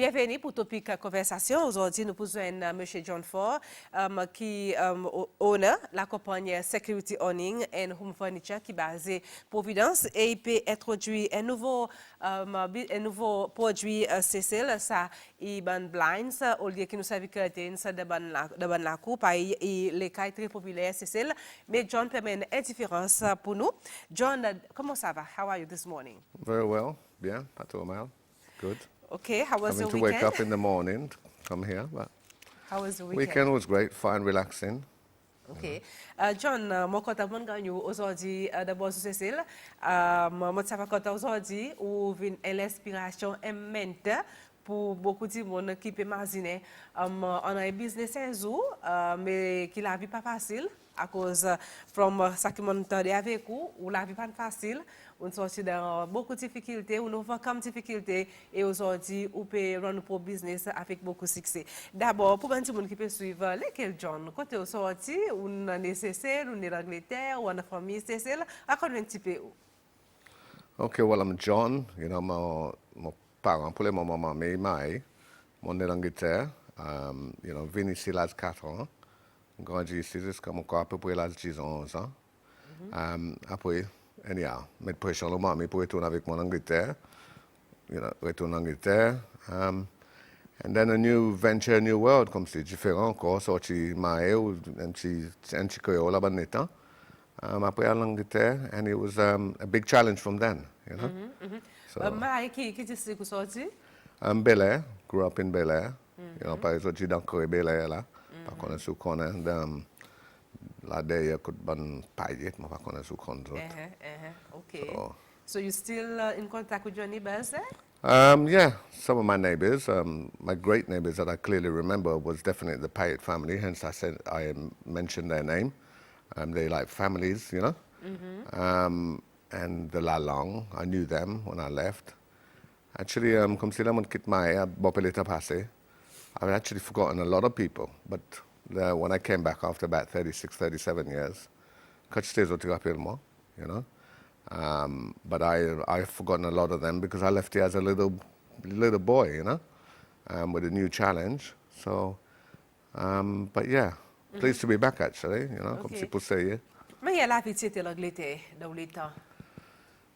Bienvenue pour Topic Conversation. Aujourd'hui, nous posons M. John Faure, qui owner la compagnie Security Owning and Home Furniture qui est basée Providence et il peut introduire un nouveau produit Cécile, ça est ban blinds au lieu que nous savons que c'est de ban la coupe et les cas très populaires Cécile. Mais John permet une indifférence pour nous. John, comment ça va? How are you this morning? Very well. Bien, pas trop mal. Good. Okay, how was Having the to weekend? wake up in the morning to come here, but How was the weekend? weekend was great, fine, relaxing. Ok. John, moi, quand on gagne aujourd'hui, d'abord, sur Cécile, moi, ça va quand aujourd'hui, où vient l'inspiration immense pour beaucoup de monde qui peut imaginer, on a un business mais qui la vie pas facile à cause from ça qui m'entend avec vous, ou la vie pas facile, on sortit dans beaucoup de difficultés, on overcome difficultés et aujourd'hui on peut run pour business avec beaucoup de succès. D'abord, pour un petit monde qui peut suivre, lesquels John, quand tu es sorti, on est nécessaire, on est en Angleterre, on est famille nécessaire, à quoi un petit peu? Okay, well, I'm John. You know, mon parent, pour le moment, ma mère, mon né d'Angleterre. You know, venu ici à l'âge 4 ans. Grandi ici jusqu'à mon corps à peu près l'âge 10 11 ans. Après, anyhow, mettre pression sur moi pour retourner avec mon Angleterre. You know, retourner en Angleterre. And then a new venture, a new world, comme c'est différent encore. Sorti marié, un petit créole là-bas temps. Après à l'Angleterre, and it was a big challenge from then, you know. Marié qui district vous sorti? Bel Air, grew up in Bel Air. You know, par exemple, j'ai dans Bel Air là. Par contre, sous connaît, là derrière, could ban paillet, mais par contre, sous connaît. Okay. So you still in contact with your neighbors there? Yeah, some of my neighbors, my great neighbors that I clearly remember was definitely the Payet family, hence I mentioned their name. They like families, you know. And the Lalong, I knew them when I left. Actually, comme si là mon quitte ma bopelita passé, I've actually forgotten a lot of people, but when I came back after about 36, 37 years, you know. But I've forgotten a lot of them because I left here as a little boy, you know, with a new challenge. So, but yeah, pleased to be back actually, you know, comme si pour say. Mais il y a la vie de l'Angleterre dans le temps.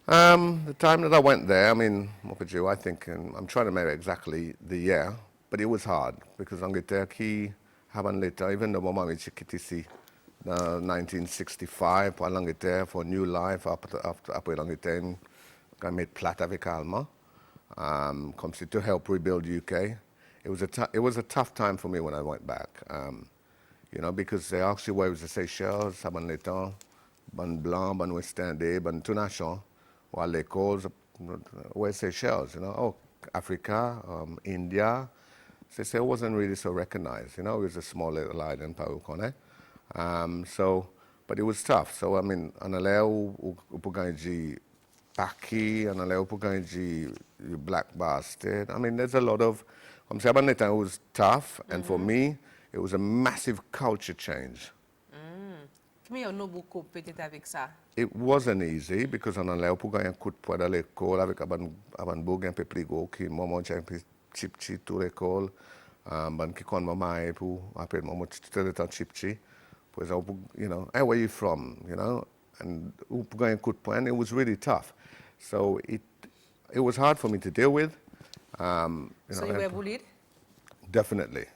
The time that I went there, I mean, I think, I'm trying to remember exactly the year, but it was hard because Angleterre qui haven't later, even though my mom is ici, 1965 pour l'Angleterre for new life après l'Angleterre, I made plat avec Alma, comme si to help rebuild UK. It was a tough time for me when I went back, you know, because they asked you where was the Seychelles, Saban Letan, Ban Blanc, Ban West Indies, Ban Tunachon, while they called, where's Seychelles, you know, oh, Africa, India. Seychelles wasn't really so recognized, you know, it was a small little island, Paukone. So, but it was tough. So, I mean, analeo upuganji Paki, analeo upuganji Black Bastard. I mean, there's a lot of, it was tough, and for me, it was a massive culture change. It wasn't easy because analeo upuganji could put a l'école avec aban bogen pe pligo ki momo jampi chipchi to l'école, ban ki kon mama pour après momo tout le temps chipchi. You know, hey, where are you from? You know, and it was really tough. So it was hard for me to deal with. So you were bullied? Definitely.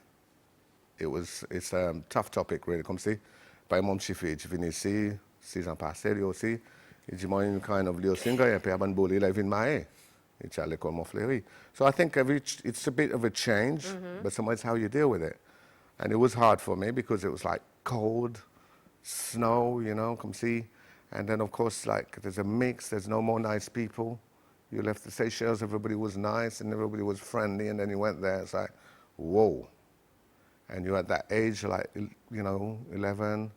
It's a tough topic, really. Comme si, par mon chiffre, je viens ici, 6 ans passés, aussi, et j'ai moi une kind of little singer, et puis j'ai bully la vie de ma it's à l'école Montfleury. So I think it's a bit of a change, but sometimes how you deal with it. And it was hard for me because it was like cold, snow, you know, come see. And then, of course, like, there's a mix, there's no more nice people. You left the Seychelles, everybody was nice and everybody was friendly, and then you went there, it's like, whoa. And you're at that age, like, you know, 11,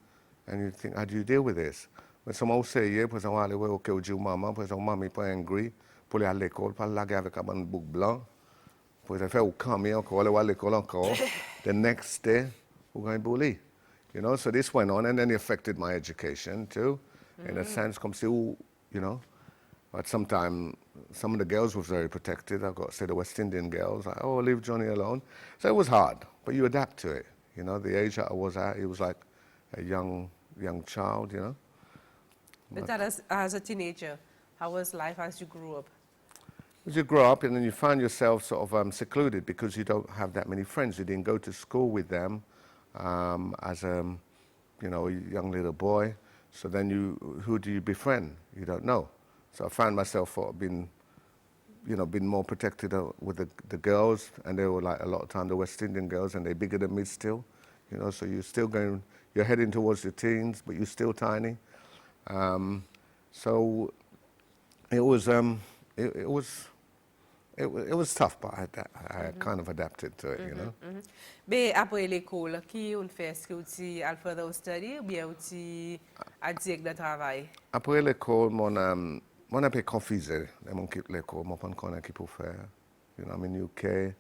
and you think, how do you deal with this? When someone say, yeah, puis on va aller voir au Dieu maman, puis on maman pas angry, pour aller à l'école, pas la avec un bouc blanc. Puis ça fait au camion, encore aller à l'école encore. The next day, we're going to bully. You know, so this went on, and then it affected my education too, in a sense, comme si, you know. But sometimes some of the girls were very protected. I got to say the West Indian girls, like, oh, leave Johnny alone. So it was hard, but you adapt to it. You know, the age that I was at, it was like a young child, you know. But that as a teenager, how was life as you grew up? As you grow up and then you find yourself sort of secluded because you don't have that many friends. You didn't go to school with them as a, you know, a young little boy. So then who do you befriend? You don't know. So I found myself sort of being more protected with the girls, and they were like a lot of time the West Indian girls, and they're bigger than me still, you know. So you're heading towards your teens, but you're still tiny. So it was tough, but I kind of adapted to it, you know. Mais après l'école, qui on fait ce que tu as fait au study ou bien tu as dit de travail? Après l'école, mon appelé confisé. Mon quitte l'école, mon pas connaît qui pour faire. You know, I'm in UK.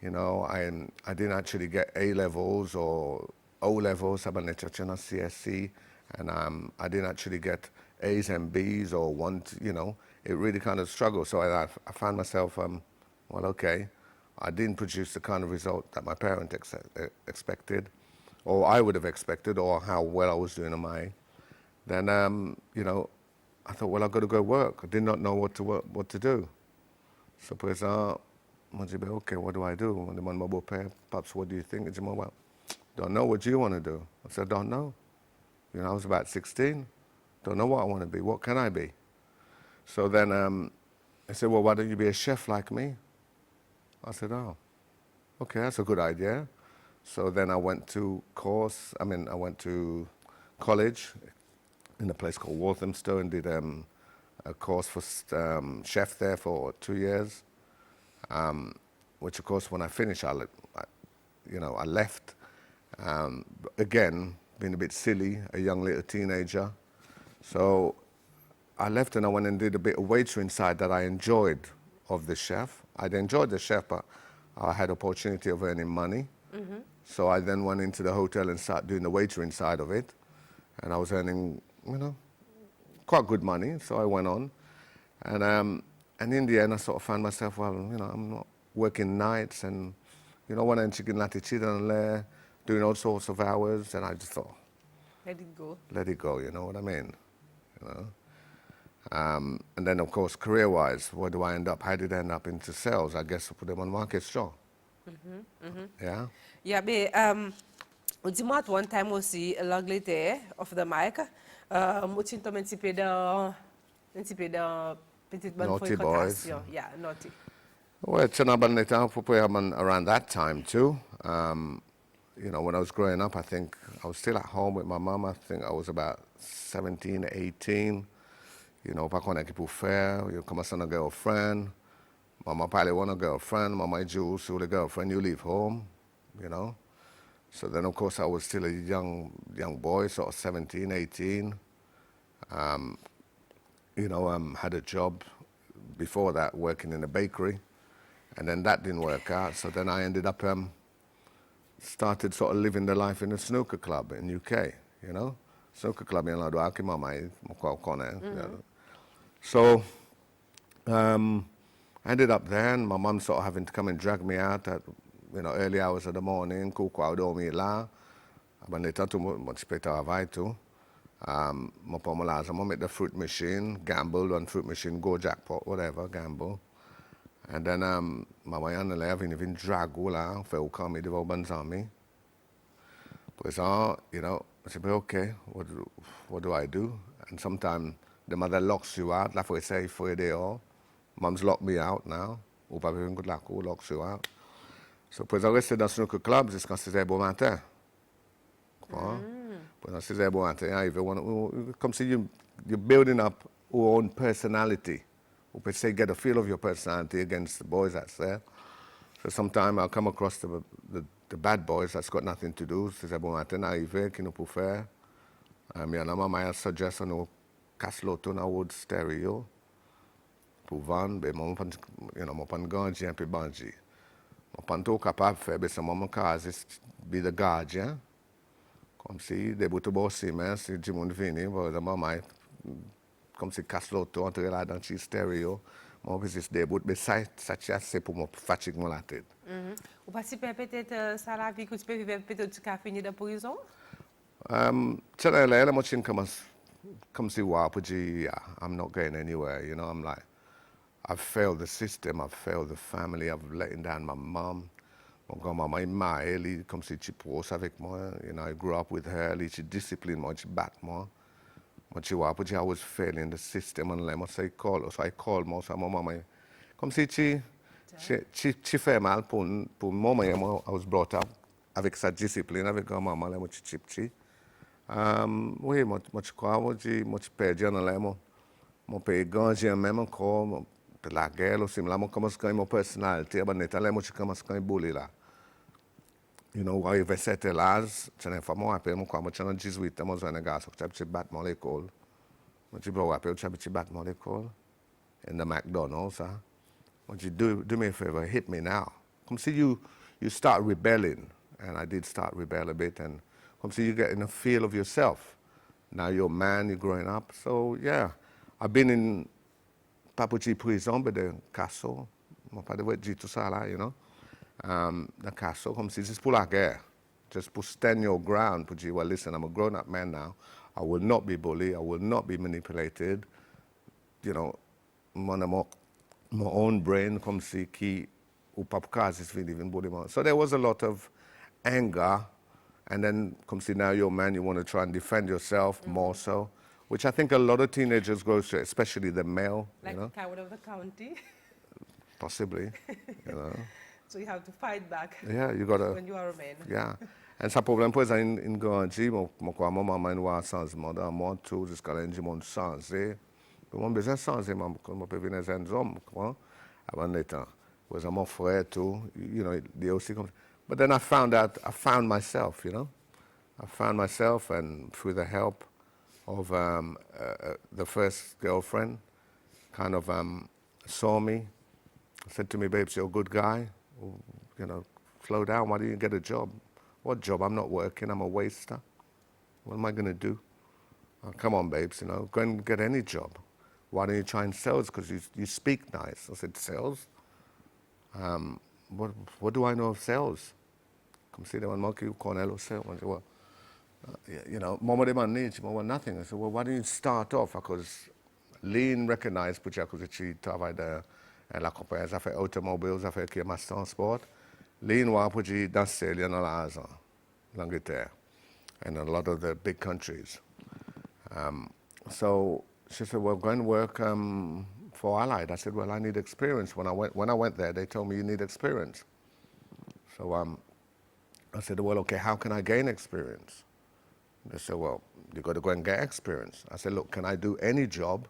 You know, I didn't actually get A levels or O levels. I'm a CSC, and I didn't actually get A's and B's or one. You know, it really kind of struggled. So I found myself, well, okay, I didn't produce the kind of result that my parents expected, or I would have expected, or how well I was doing on my. Then, you know, I thought, well, I've got to go work. I did not know what to do. So, for example, okay, what do I do? And the man, Pops, what do you think? And he well, don't know. What do you want to do? I said, don't know. You know, I was about 16. Don't know what I want to be. What can I be? So then I said, well, why don't you be a chef like me? I said, oh, okay, that's a good idea. So then I went to college in a place called Walthamstow and did a course for chef there for 2 years, which of course when I finished, I left. Again, being a bit silly, a young little teenager. So I left and I went and did a bit of waitering side that I enjoyed of the chef. I'd enjoyed the chef, but I had opportunity of earning money. So I then went into the hotel and started doing the waitering side of it. And I was earning, you know, quite good money. So I went on. And in the end, I sort of found myself, well, you know, I'm not working nights and, you know, when I'm chicken latitude and there, doing all sorts of hours. And I just thought, Let it go. let it go, you know what I mean? You know? And then, of course, career-wise, where do I end up? How did I end up into sales? I guess I put them on market store. Yeah? Yeah, but dis-moi at one time aussi, l'Angleterre, off the mic, moi tu tombes un petit peu dans petite bonne Naughty boys. fréquentation. Yeah, naughty. Well, around that time too. You know, when I was growing up, I think I was still at home with my mom. I think I was about 17, 18. You know, pas qu'on a qui pour faire. You commence a girlfriend. Mama probably want a girlfriend. Mama Jews, so the girlfriend, you leave home. You know. So then, of course, I was still a young boy, sort of 17, 18. You know, had a job before that working in a bakery. And then that didn't work out. So then I ended up, started sort of living the life in a snooker club in UK, you know. Snooker club in Ladoaki, Mama, So I ended up there, and my mum sort of having to come and drag me out at, you know, early hours of the morning, coucou dormi là. When they taught me much better travail too. My pomolaz, I'm at the fruit machine, gamble on fruit machine, go jackpot, whatever, gamble. And then my wife and I have even drag là, fait au camp de vos bonnes amis. But you know, I said, okay, what do I do? And sometimes the mother locks you out, like we say, for they all. Mom's locked me out now. Ou pas bien good luck, who locks you out. So, pois eu restei dans snooker clubs jusqu'à 6h bon matin. Pois à 6h bon matin, come see you're building up your own personality. Ou peut say get a feel of your personality against the boys that's there. So sometimes I'll come across the bad boys that's got nothing to do. 6h bon matin, arrivé, qui nous peut faire. Minha mãe suggest no casloto na wood stereo. Pour vendre, ben mon pan gardien un peu bandit. Mon pan tout capable de faire, ben c'est mon case, be the guardian. Comme si des bouts de bossi, mais si du monde vini, bon, ma mãe comme si casse l'auto, entrer là dans le stéréo. Mon business début, mais ça c'est pour me fatiguer la tête. Ou participer peut-être ça la vie que tu peux vivre peut-être tu as fini de prison? Tell her, I'm watching come see what, but yeah, I'm not going anywhere. You know, I'm like, I've failed the system, I've failed the family, I've letting down my mom. Mon grand-maman est mariée, comme si tu poses avec moi. You know, I grew up with her, she disciplined moi, she backed moi. But you what, but I was failing the system and like, so I called moi, so my mama, comme si tu fais mal pour moi, I was brought up avec sa discipline, avec grand-maman, là, moi, chi. Oui, moi, je crois, moi, je perds dans là, mon pays gagné même encore, la guerre aussi, là, moi, commence quand mon personnalité, ben, net, là, moi, je commence quand bouler là. You know, arrivé cet âge, je n'ai pas moi, après, moi, quand moi, j'ai 18 ans, moi, j'ai un gars, je battre mon l'école. Moi, je vais après, je battre mon l'école. In the McDonald's, huh? What you do me a favor, hit me now. Come see you start rebelling, and I did start rebel a bit, and come see you getting a feel of yourself. Now you're a man, you're growing up. So yeah, I've been in Papuchi prison, but the castle, mon pas de voir tout ça là, you know. The castle, comme si c'est pour la guerre. Just to stand your ground, Puji. Well, listen, I'm a grown-up man now. I will not be bullied. I will not be manipulated. You know, my own brain come see key even body. So there was a lot of anger, and then come see now you're a man, you want to try and defend yourself more so, which I think a lot of teenagers go through, especially the male. Like you know? coward of the county. Possibly, you know. So you have to fight back. Yeah, you gotta. When you are a man. Yeah. And ça problème pour ça in Ganji, mon quoi maman m'a un changement dans mon tout jusqu'à lundi mon changer. Mon besoin changer mon peut venir un homme, quoi. Avant le temps. Was mon frère too, you know, they also come. But then I found myself, you know. I found myself, and through the help of the first girlfriend, kind of saw me, said to me, "Babes, you're a good guy. You know, slow down. Why don't you get a job?" What job? I'm not working. I'm a waster. What am I going to do? Oh, come on, babes, you know, go and get any job. Why don't you try and sales? Because you speak nice. I said, sales? What do I know of sales? Come see the one monkey who Cornello sales. I said, well, you know, mama de man needs, mama nothing. I said, well, why don't you start off? Because Lean recognized, parce que tu travailles dans la compagnie, ça fait automobile, ça fait qui est masse transport. Lean wa puji danser dans l'argent, l'Angleterre, and a lot of the big countries. So she said, well, go and work for Allied. I said, well, I need experience. When I went there, they told me you need experience. So I said, well, okay, how can I gain experience? They said, well, you got to go and get experience. I said, look, can I do any job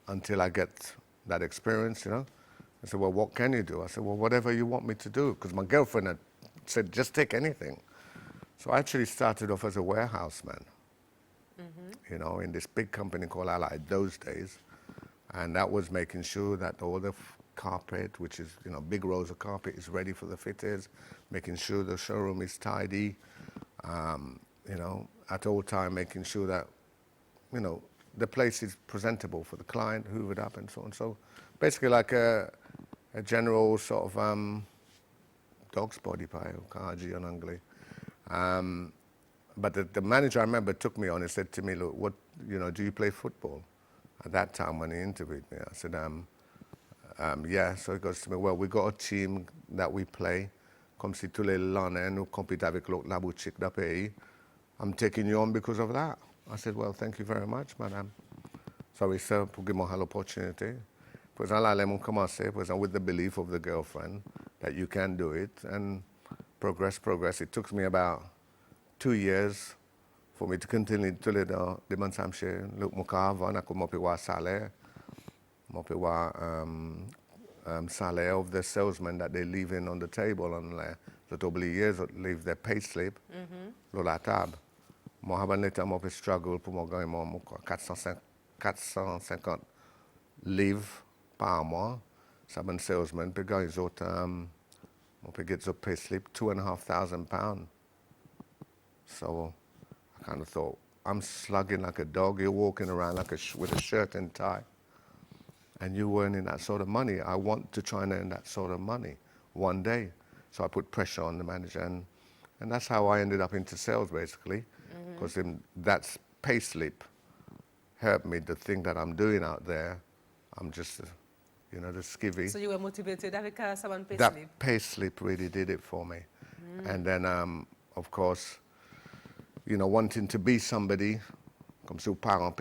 until I get that experience, you know? I said, well, what can you do? I said, well, whatever you want me to do, because my girlfriend had said, just take anything. So I actually started off as a warehouseman, you know, in this big company called Allied those days. And that was making sure that all the carpet, which is, you know, big rolls of carpet, is ready for the fitters, making sure the showroom is tidy, you know, at all time making sure that, you know, the place is presentable for the client, hoovered up and so on. So basically like a general sort of dog's body pie, kaji on Anglais. But the manager, I remember, took me on and said to me, look, what, you know, do you play football? At that time when he interviewed me, I said, yeah. So he goes to me, well, we got a team that we play. Comme si tous les l'année, nous compétons avec la boutique d'un pays. I'm taking you on because of that. I said, well, thank you very much, madame. Sorry, sir, pour give me an opportunity. Pour exemple, là, on commençait, pour exemple, with the belief of the girlfriend that you can do it, and progress. It took me about 2 years for me to continue to live the Mansamche. Look, Mukava, I could mope salaire. Mope salaire of the salesman that they leave in on the table, and the double years leave their pay slip. La table. Moi, avant l'état, moi, struggle pour moi gagner 450 livres par mois. Ça, un salesman, puis gagner les autres, on peut get the pay slip £2,500. So I kind of thought, I'm slugging like a dog. You're walking around like with a shirt and tie. And you earning that sort of money. I want to try and earn that sort of money one day. So I put pressure on the manager. And that's how I ended up into sales, basically. Because that pay slip helped me. The thing that I'm doing out there, I'm just, the skivvy. So you were motivated avec someone pay That slip? pay slip really did it for me. And then, of course, wanting to be somebody, comme si aux parents,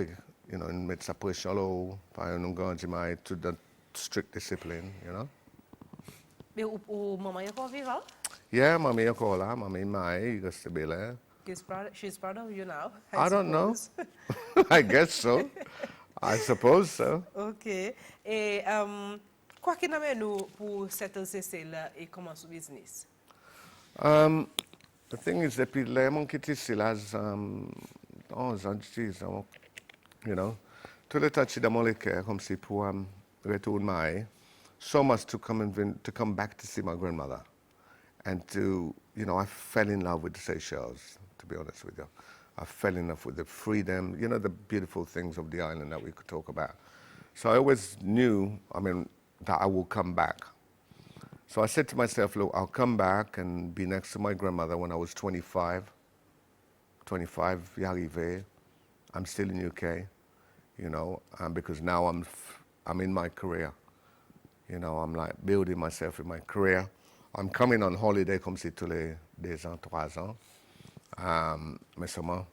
mettre sa pression là, par un to the strict discipline, Mais ou maman est encore vivante? Yeah, mommy encore là, mommy Mai, just to be there. She's proud of you now, I don't know. suppose. I guess so. I suppose so. OK. Et quoi qui nous nous pour settle Seychelles et commencer le business? The thing is, depuis les mon quitter Seychelles, 11 ans, tout le temps, dans mon cœur, comme si pour retourner, so much to come back to see my grandmother. And to, I fell in love with the Seychelles, to be honest with you. I fell in love with the freedom, the beautiful things of the island that we could talk about. So I always knew, that I will come back. So I said to myself, look, I'll come back and be next to my grandmother when I was 25. 25, j'arrivais. I'm still in UK, because now I'm in my career. I'm like building myself in my career. I'm coming on holiday comme si tous les 2 ans, 3 ans. Mais seulement,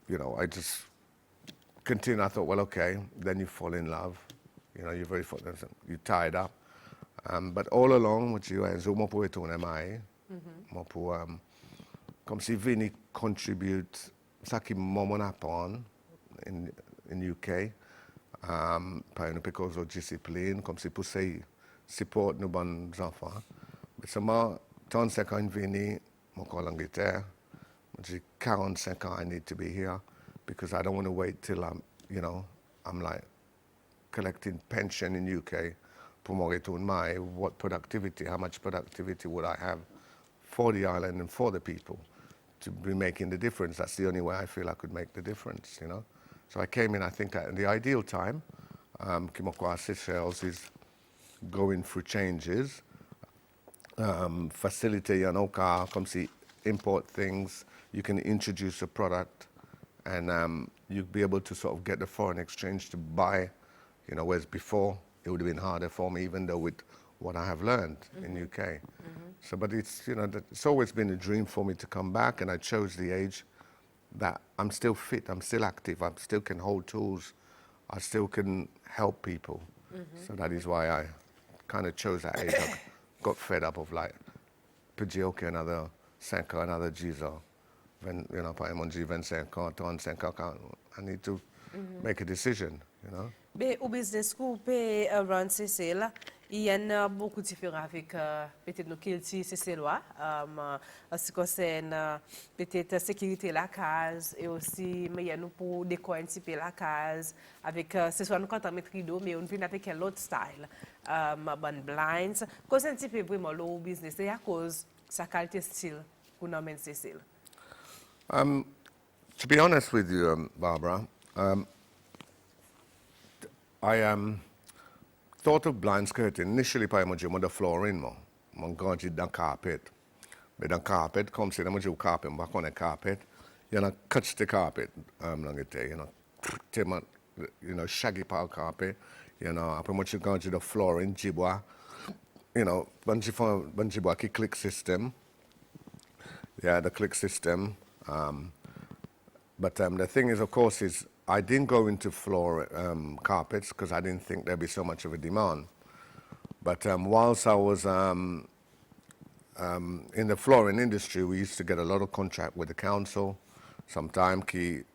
I just continue. I thought, well, okay, then you fall in love. You're very you're tied up. But all along, what you are, moi pour retourner mai, moi pour, comme si venir contribute, ça qui m'en apprend in UK, because of discipline, comme si pour support nos bons enfants. Mais seulement, 35 ans venir, moi en Angleterre, j'ai 45 ans, I need to be here, because I don't want to wait till I'm like collecting pension in UK. Pour mon retour, what productivity, how much productivity would I have for the island and for the people to be making the difference? That's the only way I feel I could make the difference, So I came in, I think, at the ideal time. Seychelles is going through changes, facilitate, come see, import things, you can introduce a product, and you'll be able to sort of get the foreign exchange to buy, whereas before, it would have been harder for me, even though with what I have learned in UK. So, but it's, it's always been a dream for me to come back, and I chose the age that I'm still fit, I'm still active, I still can hold tools, I still can help people. So that is why I kind of chose that age. I got fed up of like, okay, another 5 ans, another 10 ans. Par exemple, 25 ans, 35 ans, I need to make a decision, Mais au business qu'on peut run Seychelles, il y en a beaucoup différents avec peut-être nos cultures seychellois, en ce qui concerne peut-être sécurité la case et aussi mais il y a nous pour décorer un petit peu la case avec ce soit nous quand on met rideau mais on vient avec un autre style, bon blinds, cause un petit peu vraiment le business et à cause sa qualité style qu'on amène Seychelles. To be honest with you, Barbara, I thought of blind skirting initially by the flooring more. Mon God, the carpet. But the carpet comes in, I'm carpet back on the carpet. Catch the carpet, shaggy power carpet. I pretty much go to the flooring, jibwa. Bunjibwa click system. Yeah, the click system. But the thing is, of course, is I didn't go into floor carpets because I didn't think there'd be so much of a demand. But whilst I was in the flooring industry, we used to get a lot of contract with the council. Sometimes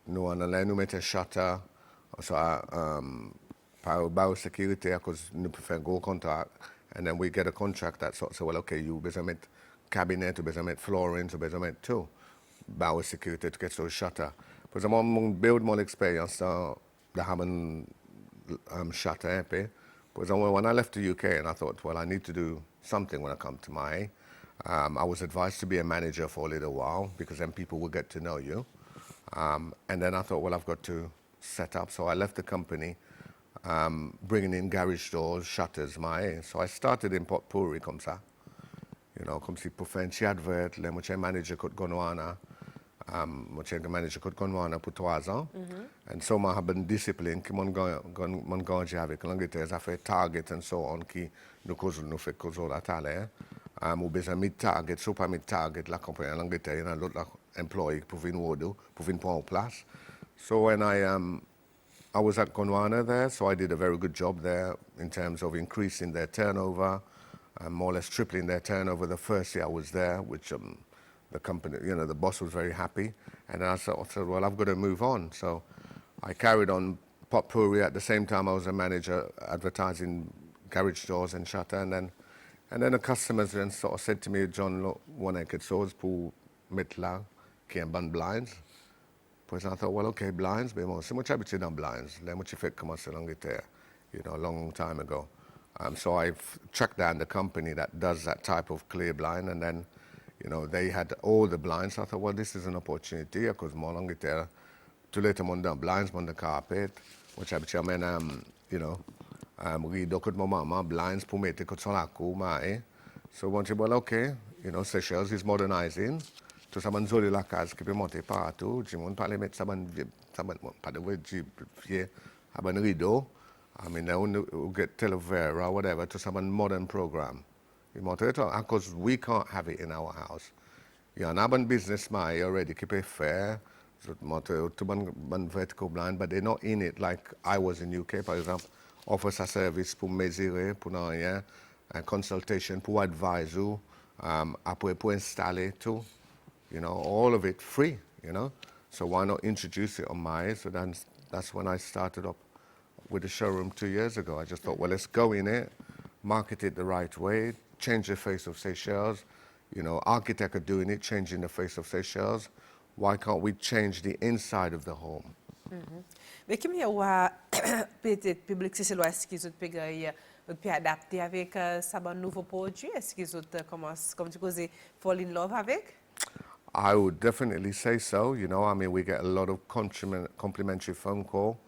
nous allons mettre un shutter, so par biosecurity, because nous prefer go contract, and then we get a contract that sort of say, well, okay, you better make cabinet, you better make flooring, you better make too. Biosecurity to get those shutter. Because I'm build more experience that having shutter because when I left the UK and I thought, well, I need to do something when I come to my, I was advised to be a manager for a little while because then people will get to know you. And then I thought, well, I've got to set up. So I left the company, bringing in garage doors, shutters, So I started in Potpourri, comme ça. You know, comme si pour faire un petit advert, le mon manager could go on. Mon manager could go on pour 3 ans. And so I have been disciplined, qui mon gagné avec l'Angleterre, ça fait target and so on, qui nous fait cause la tale. Ou besoin de target, so pas target, la compagnie en Angleterre, il y a l'autre employé pour venir prendre en place. So when I was at Gondwana there, so I did a very good job there in terms of increasing their turnover, more or less tripling their turnover the first year I was there, which the company, you know, the boss was very happy. And then I said, well, I've got to move on. So I carried on Potpourri. At the same time, I was a manager advertising garage doors and shutter. And then the customers then sort of said to me, John, look, one I could source pour mettre là, qui est un blinds. Pues I thought, well, okay, blinds, but moi, c'est moi habitué dans blinds. Là, moi, j'ai fait commencer l'Angleterre, you know, a long time ago. So I've tracked down the company that does that type of clear blind, and then, you know, they had all the blinds. So I thought, well, this is an opportunity, because more l'Angleterre, tout le monde dans blinds, on the carpet, which habitué amène, you know, rideau que de maman, blinds pour mettre que sur la cour, So I said, well, okay, you know, Seychelles is modernizing. Tout ça, joli la case qui peut monter partout. Je ne peux pas les mettre ça, pas de vieux, un rideau. I mean, they get Televera or whatever, to some modern program. Because we can't have it in our house. Yeah, and I'm business already keep it fair. So to vertical blind, but they're not in it like I was in UK, for example. Offers a service pour mesurer, pour rien, a consultation, pour advise you, après pour installer tout. You know, all of it free, you know. So why not introduce it on my? So then that's when I started up with the showroom 2 years ago. I just thought, well, let's go in it, market it the right way, change the face of Seychelles. You know, architects are doing it, changing the face of Seychelles. Why can't we change the inside of the home? Mais qui me voit peut-être public Seychellois, est-ce qu'ils ont pu adapter avec ça bon nouveau produit? Est-ce qu'ils ont commencé, comme tu disais, fall in love avec? I would definitely say so. You know, I mean, we get a lot of complimentary phone call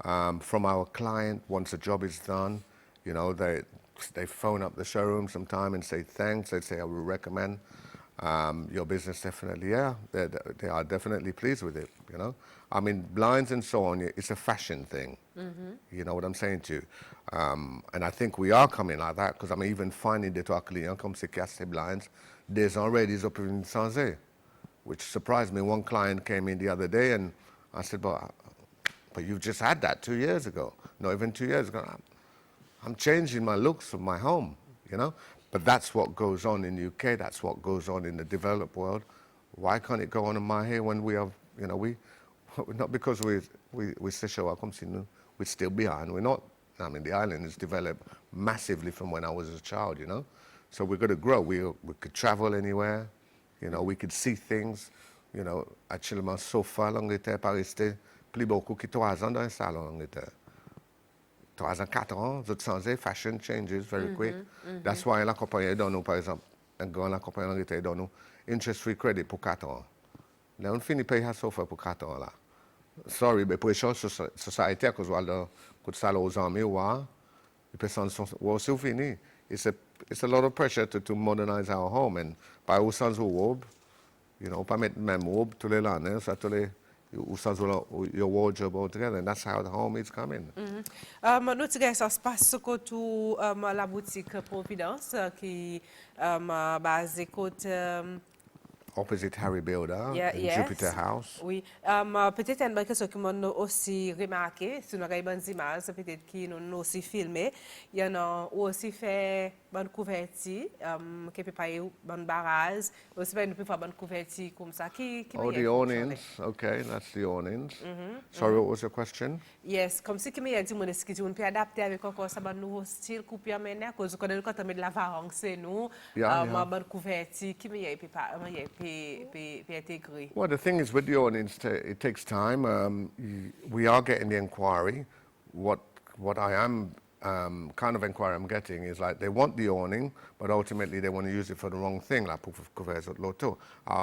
from our client once a job is done. You know, they phone up the showroom sometime and say thanks. They say, I will recommend your business definitely. Yeah, they are definitely pleased with it, you know. I mean, blinds and so on, it's a fashion thing. You know what I'm saying to you? And I think we are coming like that, because I'm even finding that our clients, comme c'est cassé blinds, there's already des opinions sans which surprised me. One client came in the other day and I said, but you've just had that 2 years ago. Not even 2 years ago. I'm changing my looks of my home, you know. But that's what goes on in the UK. That's what goes on in the developed world. Why can't it go on in my here when we have, you know, not because we Seychelles, we're still behind. We're not. I mean, the island has developed massively from when I was a child, you know. So we're going to grow. We could travel anywhere. You know, we could see things, you know, actuellement, sofa, l'Angleterre, pas rester plus beaucoup que 3 ans dans un salon, l'Angleterre. 3 ans, 4 ans, the fashion changes very quick. That's why la compagnie donne nous, par exemple, la compagnie l'Angleterre donne nous interest-free credit pour 4 ans. Là, on finit payer un sofa pour 4 ans, là. Sorry, mais pour les choses société, à cause de le salaire aux amis, les personnes sont, c'est fini. It's a lot of pressure to modernize our home, and by au sens où you know, pas mettre même robe tous les l'année, ça tous les au sens où your wardrobe all together, and that's how the home is coming. Nous tigre ça se passe côté la boutique Providence qui basée côté Opposite Harry Builder, in yes. Jupiter House. Oui, peut-être une chose que nous aussi remarqué, si nous regardons les images, peut-être qui nous aussi filmé, il y en a aussi fait bonne couverture, qui peut pas bonne barrage, aussi fait une peu bonne couverture comme ça, qui Oh, the awnings. Okay, that's the awnings. Sorry, what was your question? Yes, comme si qui me dit mon est-ce que on peut adapter avec encore ça bon nouveau style coupe amener à cause qu'on quand on met de la varang c'est nous, bonne couverture qui me peut pas peut intégrer. Well, the thing is with the awnings, it takes time. We are getting the inquiry. What I am kind of inquiry I'm getting is like they want the awning, but ultimately they want to use it for the wrong thing, like pour couvrir autres loto.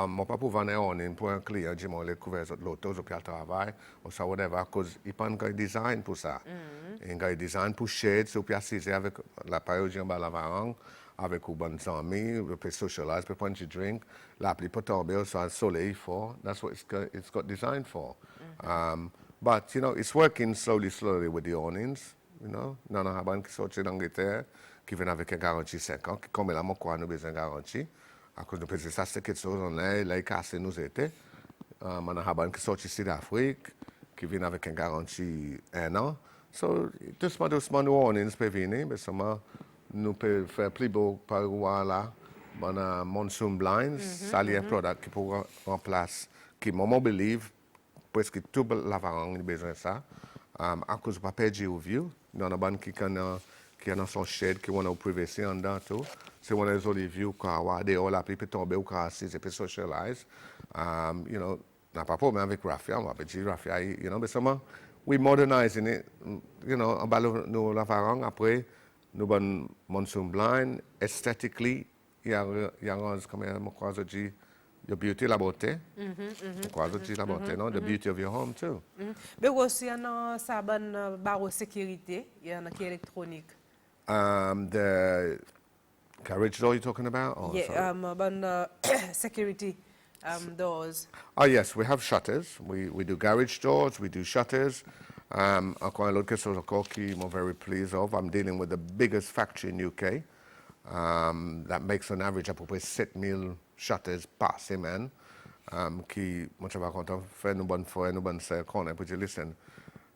Moi pas pour vendre un awning pour un client, dis-moi les couvrir autres loto, au pied travail, ou ça whatever, cause ils pas un design pour ça. Un design pour shade, au pied assis avec la période en bas la varang, avec une bonne amis, we peut socialize, peut prendre du drink, la pluie peut tomber, soit le soleil fort. That's what it's got designed for. But you know, it's working slowly with the awnings. You know, non a ban qui sorti d'Angleterre, qui vient avec une garantie 5 ans, qui comme là, moi, nous besoin de garantie. À cause de ça, c'est quelque chose, on est cassé, nous était. On a ban qui sorti ici d'Afrique, qui vient avec une garantie 1 an. So, doucement, nous, on peut venir, mais seulement, nous pouvons faire plus beau par là. On a monsoon blinds, ça, c'est un produit qui pourra remplacer, qui, moi, believe, presque tout l'avant, il a besoin de ça. À cause de pas perdre au view, il y a un qui a son shed, qui a privacy en dedans tout. C'est one of those views qui a des hauts, la pluie peut tomber ou qui a assis et peut socialize. You know, n'a pas de problème avec Raffia, on va dire Raffia, you know, mais seulement, we modernizing it, you know, en bas nous l'avant, après, nous avons monsoon blind, aesthetically, il y a comme je crois que je dis, your beauty, la beauté. La beauté, non? The beauty of your home, too. Mais aussi, il y a un sabon barreau sécurité, il y a un qui est électronique. The carriage door you're talking about? Oh, Yeah, security doors. Oh, yes, we have shutters. We do garage doors, we do shutters. Encore une autre chose encore qui I'm very pleased of. I'm dealing with the biggest factory in UK that makes on average à peu près 7000 shutters par semaine. Qui, moi, je vais content faire une bonne fois, une bonne séance, pour dire, listen,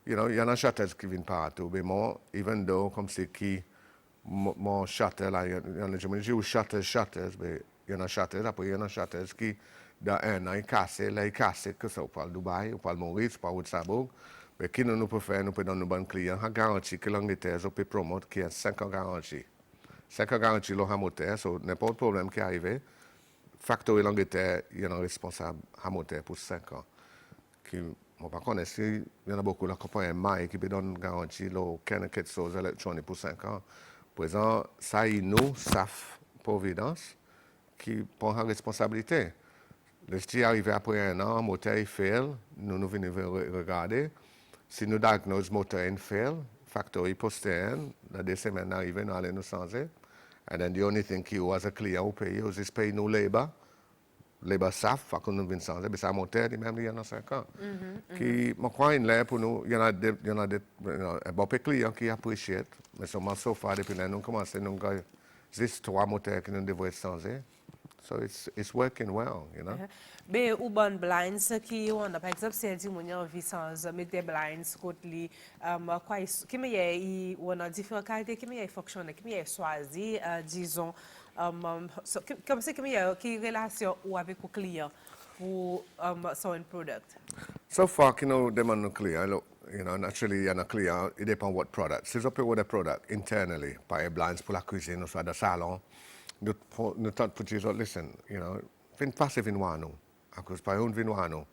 you know, il y en a shutters qui viennent partout, mais moi, even though, comme c'est qui, mon shutter, là, il y en a, je me dis, shutters, mais il y en a shutters, après, il y en a shutters qui, dans un an, ils cassent, que ça, on parle Dubaï, on parle Maurice, on parle Woodsabourg, mais qui nous peut faire, nous peut donner nos bons clients, à garantie que l'Angleterre, on peut promouvoir, qui a 5 ans garantie. 5 ans garantie, l'on a moteur, so n'importe problème qui arrive, Factory l'Angleterre, il y a un responsable à moteur pour 5 ans. Qui, moi, par contre, il y en a beaucoup, la compagnie Maï qui peut donner une garantie, quelque chose électronique pour 5 ans. Présent, ça, il nous, SAF, Providence, qui prend la responsabilité. Le style arrivé après un an, le moteur est fail, nous venons regarder. Si nous diagnosons le moteur est fail, Factory posté dans 2 semaines arrivé, nous allons nous changer. And then the only thing you as a client who pay you is pay no labor SAF, fait que nous venons changer, mais ça monte, même il y en a 5 ans. Qui, moi, crois une là pour nous, il y en a des, un bon client qui apprécie, mais seulement so far, depuis là, nous commençons, nous avons juste 3 moteurs que nous devons changer. So it's working well, you know. Mais ou bon blinds qui on a par exemple si dit mon envie sans mettre des blinds côté quoi qui me on a différentes qualités qui me fonctionne qui me choisi disons comme c'est qui relation ou avec le client pour son product. So far, you know, them are clear. Look, you know, naturally, you're not clear. It depends on what product. Si on peut avoir des product internally, par blinds pour la cuisine, ou soit dans le salon, nous tentons pour dire, listen, you know, vin passer vin voir nous. À cause par un vin voir nous.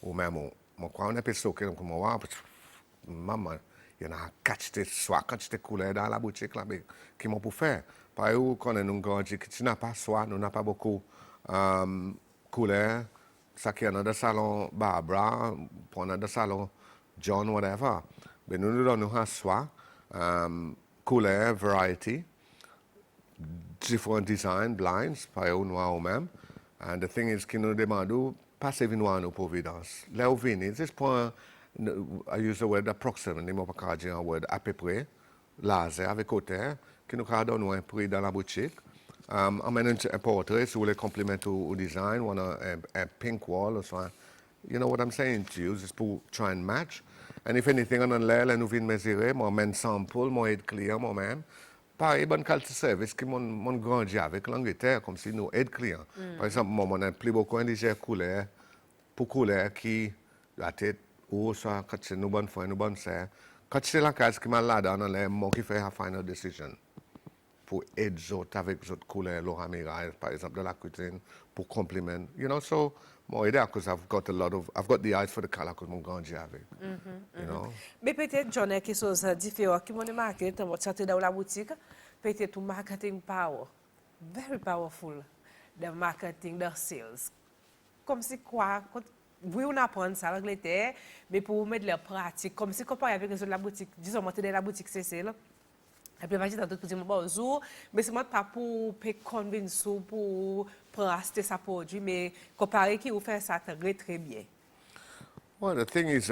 Ou même, moi, quand on est pessoa que comme moi, maman, il y en a catch des couleurs dans la boutique là, qui m'ont pour faire. Par où, quand on nous dit que tu n'as pas soit, nous n'avons pas beaucoup couleurs, ça qui est dans le salon Barbara, dans le salon John, whatever. Mais nous donnons soit, couleur, variety, different design, blinds, par où noir ou même. And the thing is, que nous demandons, passer vin noir nous Providence. Là où vin, c'est point, I use the word approximately, mais pas dire un word à peu près, laser avec hauteur, qui nous donne un prix dans la boutique. On met un portrait, si vous voulez complémenter au design, on a un pink wall, or so. You know what I'm saying to you, just pour try and match. And if anything, on a l'air, nous venons mesurer, moi, un sample, moi, aide client, moi-même. Pareil, bonne qualité de service qui m'ont grandi avec l'Angleterre, comme si nous aide client. Par exemple, moi, on a plus beaucoup de couleurs, pour couleurs qui, la tête, ou ça, quand c'est nous bonnes fois, nous bonnes sœurs. Quand c'est la case qui m'a là, on a l'air, moi qui fait la final decision. pour aider autres avec autres couleurs, leur amiral, par exemple, de la cuisine, pour complément. You know, so, moi, aider, because I've got the eyes for the color, because mon grandi avec. You know? Mais peut-être, John, quelque chose de différent qui m'a marqué, quand je suis dans la boutique, peut-être ton marketing power. Very powerful. The marketing, the sales. Comme si quoi, oui, on apprend ça en Angleterre, mais pour mettre la pratique, comme si comparé avec les autres de la boutique, disons, moi, tu dans la boutique CC, là. Et puis, imagine, tout petit moment, jour, mais c'est moi pas pour convaincre, pour acheter sa produit, mais comparé qui vous fait ça très, très bien. Well, the thing is,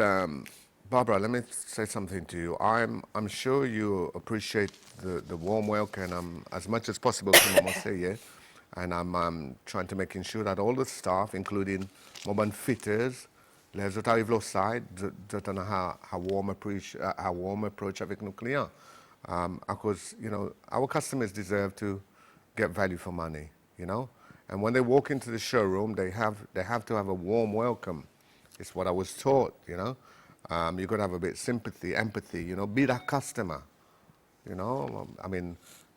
Barbara, let me say something to you. I'm sure you appreciate the warm welcome, as much as possible, come on, say, yeah. And I'm trying to make sure that all the staff, including mobile fitters, les autres arrivent au site, ont a warm approach avec nos clients. Because, you know, our customers deserve to get value for money, you know. And when they walk into the showroom, they have to have a warm welcome. It's what I was taught, you know. You've got to have a bit of sympathy, empathy, you know, be that customer, you know. I mean,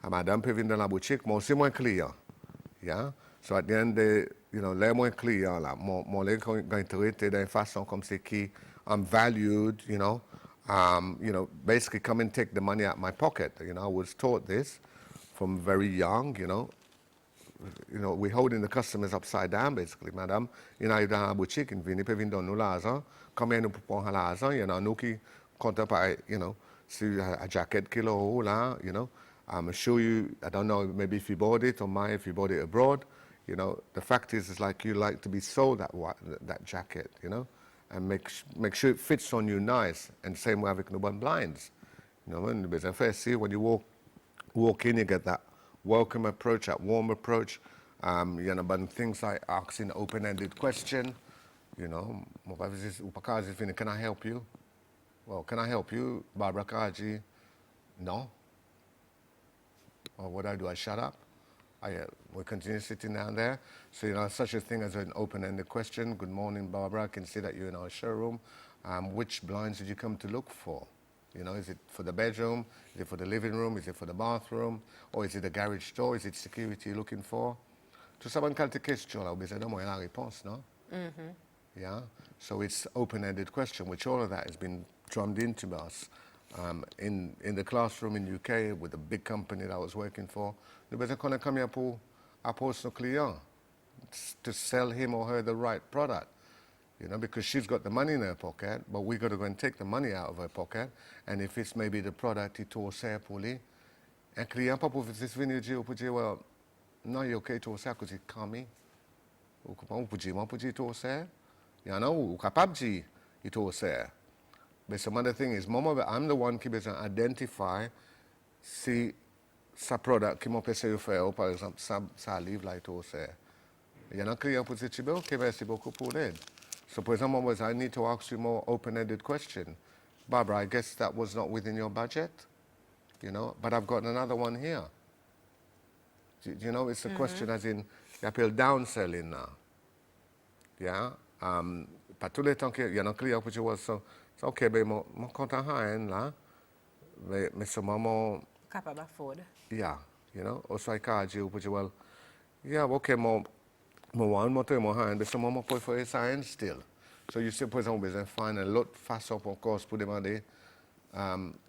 madame peut venir dans la boutique, moi aussi, moi client, yeah. So at the end, you know, les moins clients, là, moi les going traiter d'une façon comme c'est qui, I'm valued, you know, basically come and take the money out of my pocket, you know. I was taught this from very young, you know. We're holding the customers upside down, basically, madame. You know, dans la boutique, ils peuvent venir donner l'argent. Combien nous pouvons l'argent? You know, nous qui comptons par, you know, sur a jacket qu'il a là, you know. I'm sure you, I don't know, maybe if you bought it or if you bought it abroad, you know, the fact is, it's like you like to be sold that jacket, you know, and make sure it fits on you nice. And same way avec nos bonnes blinds. You know, when you walk in, you get that welcome approach, that warm approach, you know, but things like asking open-ended question, you know, can I help you? Well, can I help you, Barbara Kaji? No. Or what do? I shut up? We continue sitting down there. So, you know, such a thing as an open-ended question. Good morning, Barbara. I can see that you're in our showroom. Which blinds did you come to look for? You know, is it for the bedroom? Is it for the living room? Is it for the bathroom? Or is it the garage door? Is it security you're looking for? Tout ça, bonne qualité question, là, vous avez la réponse, no? Yeah? So it's open-ended question, which all of that has been drummed into us. In the classroom in UK with a big company that I was working for, nous besoin qu'on a come here pour approcher nos clients to sell him or her the right product. You know, because she's got the money in her pocket, but we got to go and take the money out of her pocket. And if it's maybe the product it was there pour lui, un client pas pour venir dire pour dire well, non, il ok tout ça parce qu'il calme. Ou comment pour dire moi pour dire tout ça, you know, ou capable dire il tout ça. But some other thing is, I'm the one qui besoin identify si sa product qui m'a passé faire, par exemple, ça livre là tout ça. Il y a un client pour dire ok, merci beaucoup pour l'aide. So, for example, I need to ask you more open-ended question. Barbara, I guess that was not within your budget, you know, but I've got another one here. Do you know, it's a question as in, you appelle downselling now. Yeah? Pas tous les temps qu'il y a un client qui dit, so, ok, ben, mon content là, mais ce moment... Capable afford. Yeah, you know, also I can't do, well, yeah, okay, mon moteur, mon hand, mais ce moment pour faire ça still. So you see, par exemple, besoin de faire un autre façon pour cause pour demander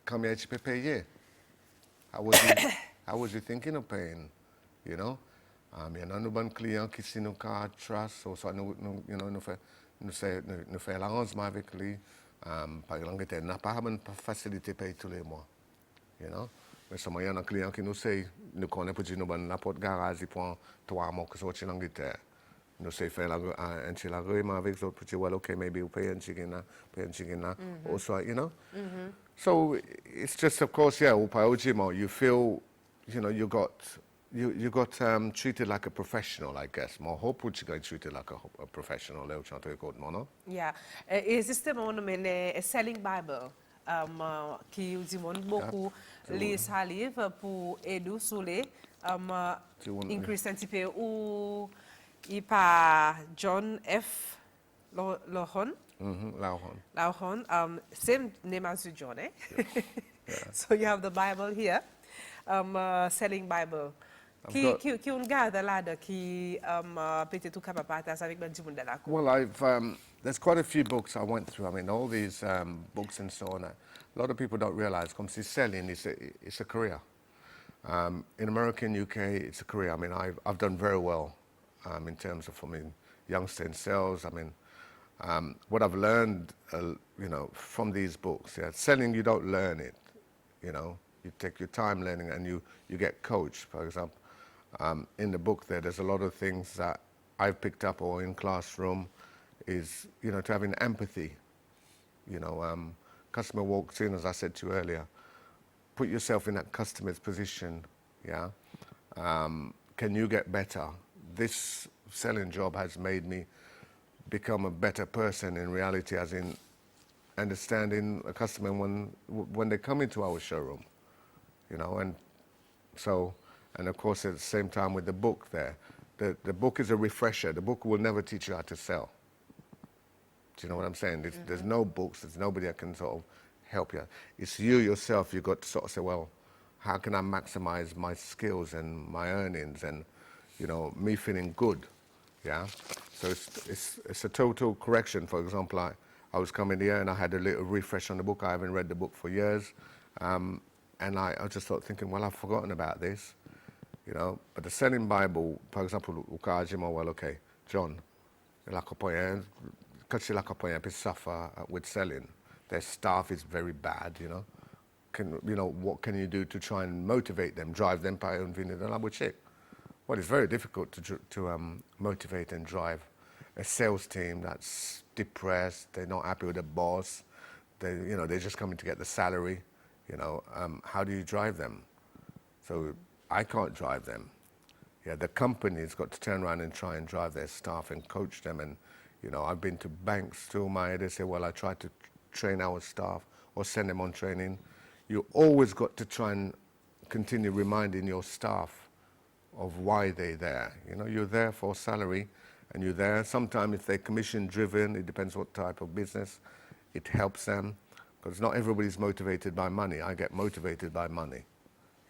combien tu peux payer. How was you thinking of paying? You know, il y a un bon client qui si nous card trust, ou soit nous fait l'arrangement avec lui. Par exemple, il n'a pas de facilité payer tous les mois. You know, mais il y a un client qui nous sait, nous connaît pour dire nous bonne la porte garage pour 3 mois que soit en Angleterre. Nous say faire un petit agreement avec d'autres pour dire well okay maybe we pay un chicken also, you know. So it's just of course yeah you feel, you know, you got treated like a professional, I guess. More hope would you get treated like a professional no? Yeah. Existe un selling Bible qui dit beaucoup les livres pour aider sur les increase un petit peu ou il par John F. Lohon. Lohon. Same name as you, John, eh? Yeah. So you have the Bible here. selling Bible. I've got, Qui un garde là-dedans qui peut-être capable de partager avec ben du monde de la cour. well, there's quite a few books I went through. I mean, all these books and so on. A lot of people don't realize, come see, selling it's a career. In America and UK, it's a career. I mean, I've done very well in terms of, I mean, youngster in sales. I mean, what I've learned, you know, from these books, yeah, selling, you don't learn it, you know. You take your time learning and you get coached, for example. In the book there's a lot of things that I've picked up or in classroom is, you know, to having empathy. You know, customer walks in, as I said to you earlier, put yourself in that customer's position, yeah? Can you get better? This selling job has made me become a better person in reality, as in understanding a customer when they come into our showroom, you know, and so, and of course at the same time with the book there, the book is a refresher. The book will never teach you how to sell. Do you know what I'm saying? There's no books, there's nobody that can sort of help you. It's you yourself, you've got to sort of say, well, how can I maximize my skills and my earnings and, you know, me feeling good, yeah? So it's a total correction. For example, I was coming here and I had a little refresh on the book. I haven't read the book for years. And I just started thinking, well, I've forgotten about this, you know. But the selling Bible, for example, well, okay, John, suffer with selling. Their staff is very bad, you know. What can you do to try and motivate them, drive them? Well, it's very difficult to motivate and drive a sales team that's depressed. They're not happy with the boss. They're just coming to get the salary. You know, how do you drive them? So I can't drive them. Yeah, the company's got to turn around and try and drive their staff and coach them. And you know, I've been to banks too. They say, well, I try to train our staff or send them on training. You always got to try and continue reminding your staff of why they're there. You know, you're there for salary, and you're there. Sometimes if they're commission driven, it depends what type of business, it helps them. Because not everybody's motivated by money. I get motivated by money,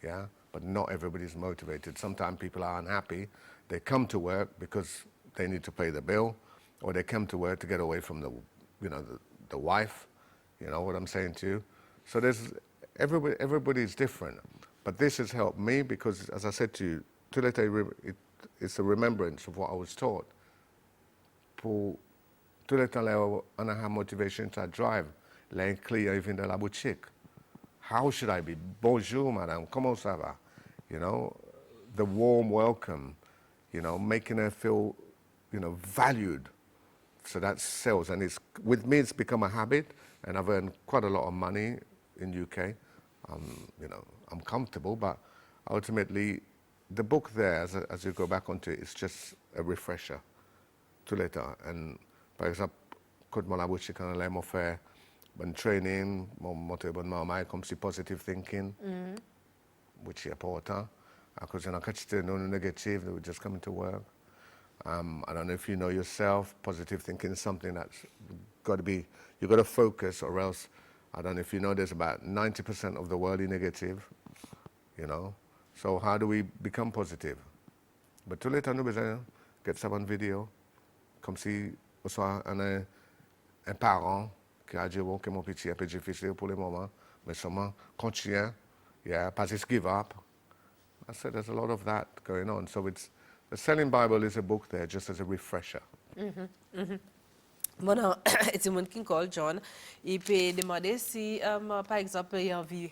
yeah? But not everybody's motivated. Sometimes people are unhappy. They come to work because they need to pay the bill, or they come to work to get away from the wife. You know what I'm saying to you? So everybody's different. But this has helped me because, as I said to you, it's a remembrance of what I was taught. Pour tout le temps, on a motivation to drive. Les clients viennent de la boutique. How should I be? Bonjour, madame. Comment ça va? You know, the warm welcome. You know, making her feel, you know, valued. So that's sales, and with me it's become a habit, and I've earned quite a lot of money in UK. You know, I'm comfortable, but ultimately, the book there, as you go back onto it, is just a refresher. Tout le temps. And par exemple, quand mon la boutique on allait faire bon training, monter bon maman comme si positive thinking, which is important. Because you know, quand tu no negative, they were just coming to work. I don't know if you know yourself, positive thinking is something that's got to be, you've got to focus, or else, I don't know if you know, there's about 90% of the world is negative, you know. So how do we become positive? But tout le temps, nous besoin get ça en vidéo, comme si on soit un parent qui a dit, bon, que mon petit est un peu difficile pour le moment, mais seulement continue, yeah, pas just give up. I said there's a lot of that going on. So the Selling Bible is a book there just as a refresher. Bon, c'est mon qui call John. Il peut demander si, par exemple, il a envie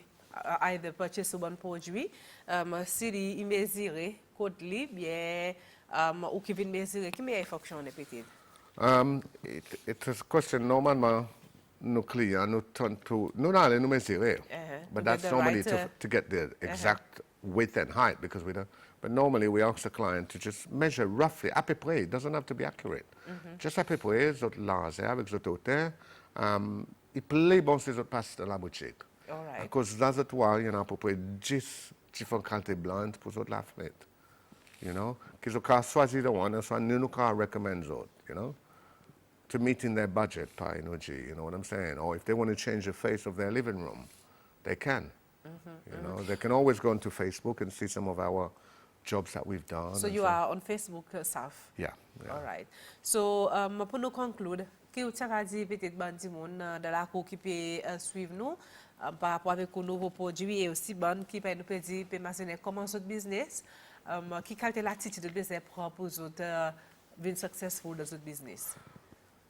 de purchase un bon produit, s'il est mesuré, côté libre, bien, ou qui vient mesurer, qui meilleure fonction peut-être? It's a question normalement nos clients nous allons nous mesurer, but that's normally to get the exact width and height, because we don't. But normally we ask the client to just measure roughly, à peu près. It doesn't have to be accurate. Just à peu près, zot laser avec zot hauteur. Il plaît bon si zot passe dans la boutique. Alright. Because dans zot toile, il y en a à peu près 10 différentes qualités blanches pour zot la fenêtre. You know? Qu'ils ont choisi the one, soit nous can recommend zot, you know? To meet in their budget, par energy, you know what I'm saying? Or if they want to change the face of their living room, they can. You know, they can always go onto Facebook and see some of our jobs that we've done. So you are on Facebook, SAF? Yeah, yeah. All right. So, pour nous conclure, qui vous a dit peut-être bandi moun dans la cour qui peut suivre nous par rapport avec nos nouveaux produits et aussi bande qui peut nous dire peut mentionner comment ce business qui quelle l'attitude de business pour autres being successful dans ce business.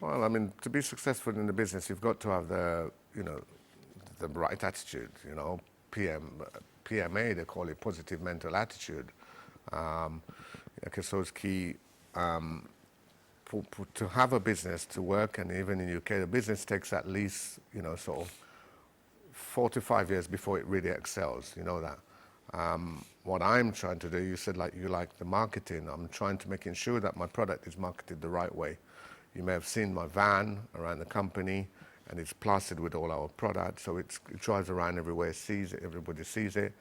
Well, I mean, to be successful in the business, you've got to have the, you know, the right attitude. You know, PMA, they call it positive mental attitude. Okay, so it's key to have a business to work, and even in UK, the business takes at least, you know, sort of 4 to 5 years before it really excels. You know that. What I'm trying to do, you said like you like the marketing. I'm trying to make sure that my product is marketed the right way. You may have seen my van around the company, and it's plastered with all our products, so it drives around everywhere, sees it, everybody sees it.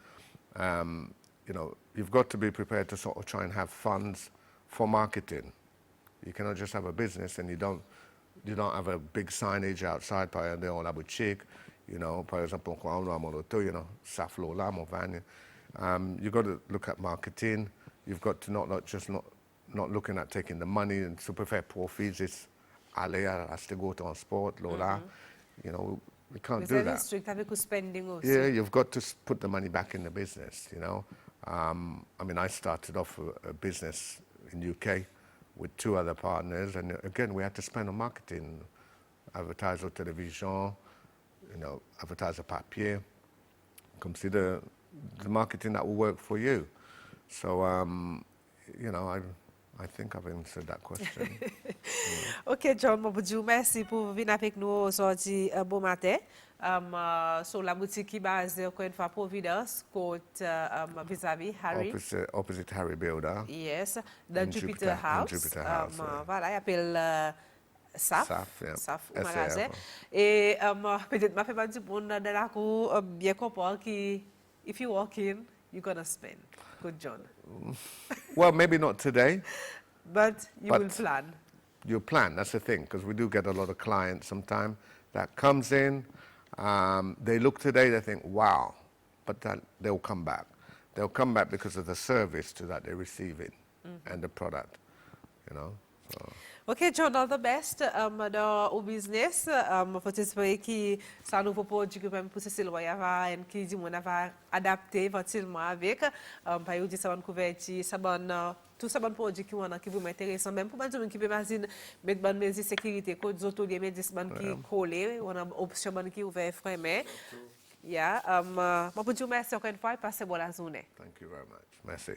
You know, you've got to be prepared to sort of try and have funds for marketing. You cannot just have a business and you don't have a big signage outside, par exemple, on la boutique, you know, par exemple, on a mon auto, you know, SAF là, mon van. You've got to look at marketing. You've got to not looking at taking the money and super fair profits. It's aller à go transport, Lola. You know, we can't do that. Strict avec spending also. Yeah, you've got to put the money back in the business, you know. I mean, I started off a business in UK with 2 other partners, and again, we had to spend on marketing, advertise on television, you know, advertise on papier, consider the marketing that will work for you. So, you know, I think I've answered that question. Ok, John, je vous dis merci pour venir avec nous aujourd'hui bon matin. Sur la boutique qui base encore une fois Providence, côté vis-à-vis Harry. Opposite Harry Builder. Yes, the Jupiter House. Jupiter House. Voilà, il appelle SAF. Yeah. SAF au magasin. Et peut-être m'a fait pas du bon dans la cour bien comprendre que if you walk in, you're gonna spend. Good, John. Well, maybe not today. But you will plan. You plan, that's the thing, because we do get a lot of clients sometimes that comes in, they look today, they think, wow, but they'll come back. They'll come back because of the service that they're receiving and the product, you know. So. Ok, John, all the best dans le business. Faut espérer que ça nouveau produit que même pour Cécile va et qui dit on va adapter facilement avec. Par exemple, ça va couverture, ça va tout ça bon produit qui vous intéresse même pour gens qui peut imaginer mettre bonne mesure sécurité code hôtelier médecin qui collé, on a option bonne qui ouvert fermé. Yeah, moi pour dire merci encore une fois et passez bonne journée. Thank you very much. Merci.